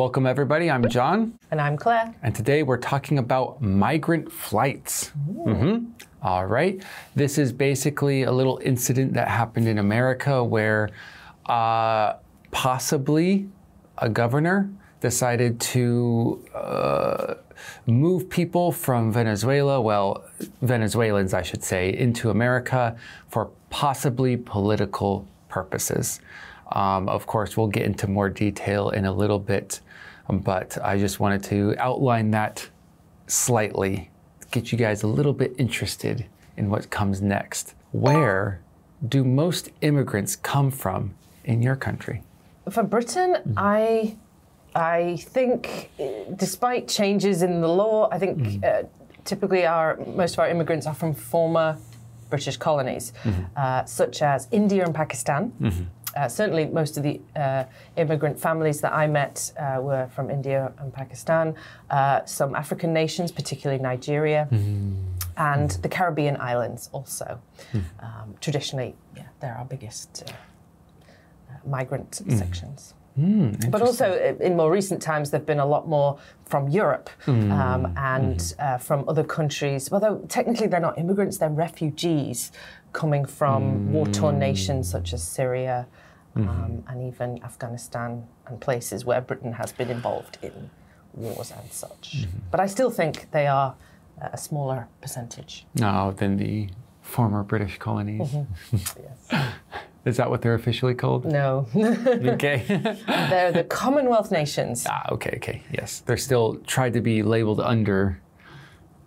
Welcome everybody, I'm John. And I'm Claire. And today we're talking about migrant flights. All right, this is basically a little incident that happened in America where possibly a governor decided to move people from Venezuela, well, Venezuelans I should say, into America for possibly political purposes. Of course, we'll get into more detail in a little bit, but I just wanted to outline that slightly, get you guys a little bit interested in what comes next. Where do most immigrants come from in your country? For Britain, I think, despite changes in the law, I think typically most of our immigrants are from former British colonies, such as India and Pakistan. Certainly most of the immigrant families that I met were from India and Pakistan, some African nations, particularly Nigeria, and the Caribbean islands also. Traditionally, yeah, they're our biggest migrant sections. But also, in more recent times, there have been a lot more from Europe and from other countries. Although technically they're not immigrants, they're refugees coming from war-torn nations such as Syria and even Afghanistan and places where Britain has been involved in wars and such. But I still think they are a smaller percentage. No, than the former British colonies. Yes. Is that what they're officially called? No. Okay. They're the Commonwealth nations. Okay. Yes. They're still tried to be labeled under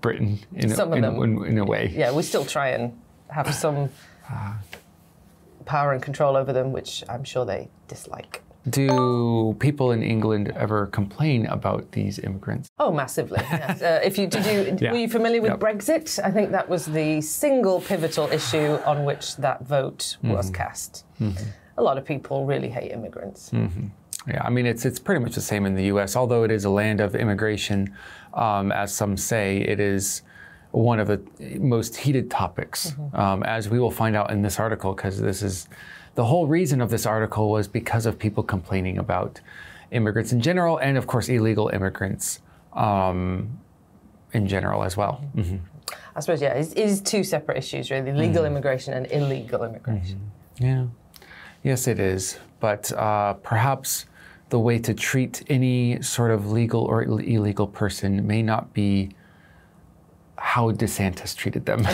Britain in a way. Yeah, we still try and have some power and control over them, which I'm sure they dislike. Do people in England ever complain about these immigrants? Oh, massively. Yes. Were you familiar with Brexit? I think that was the single pivotal issue on which that vote was cast. A lot of people really hate immigrants. Yeah, I mean, it's pretty much the same in the U.S. Although it is a land of immigration, as some say, it is one of the most heated topics, as we will find out in this article, because this is the whole reason of this article was because of people complaining about immigrants in general, and of course illegal immigrants in general as well. I suppose, yeah, it is two separate issues, really, legal immigration and illegal immigration. Yeah, yes it is, but perhaps the way to treat any sort of legal or illegal person may not be how DeSantis treated them.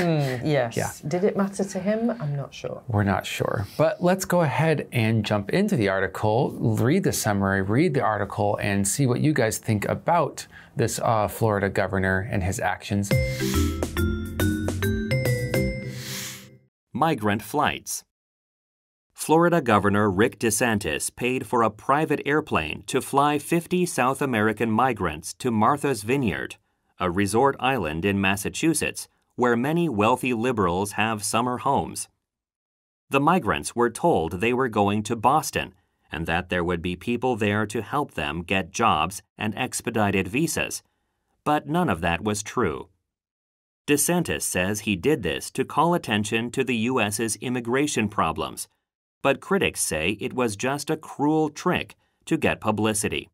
Yes. Yeah. Did it matter to him? I'm not sure. We're not sure. But let's go ahead and jump into the article, read the summary, read the article, and see what you guys think about this Florida governor and his actions. Migrant flights. Florida Governor Rick DeSantis paid for a private airplane to fly 50 South American migrants to Martha's Vineyard, a resort island in Massachusetts where many wealthy liberals have summer homes. The migrants were told they were going to Boston and that there would be people there to help them get jobs and expedited visas, but none of that was true. DeSantis says he did this to call attention to the U.S.'s immigration problems, but critics say it was just a cruel trick to get publicity.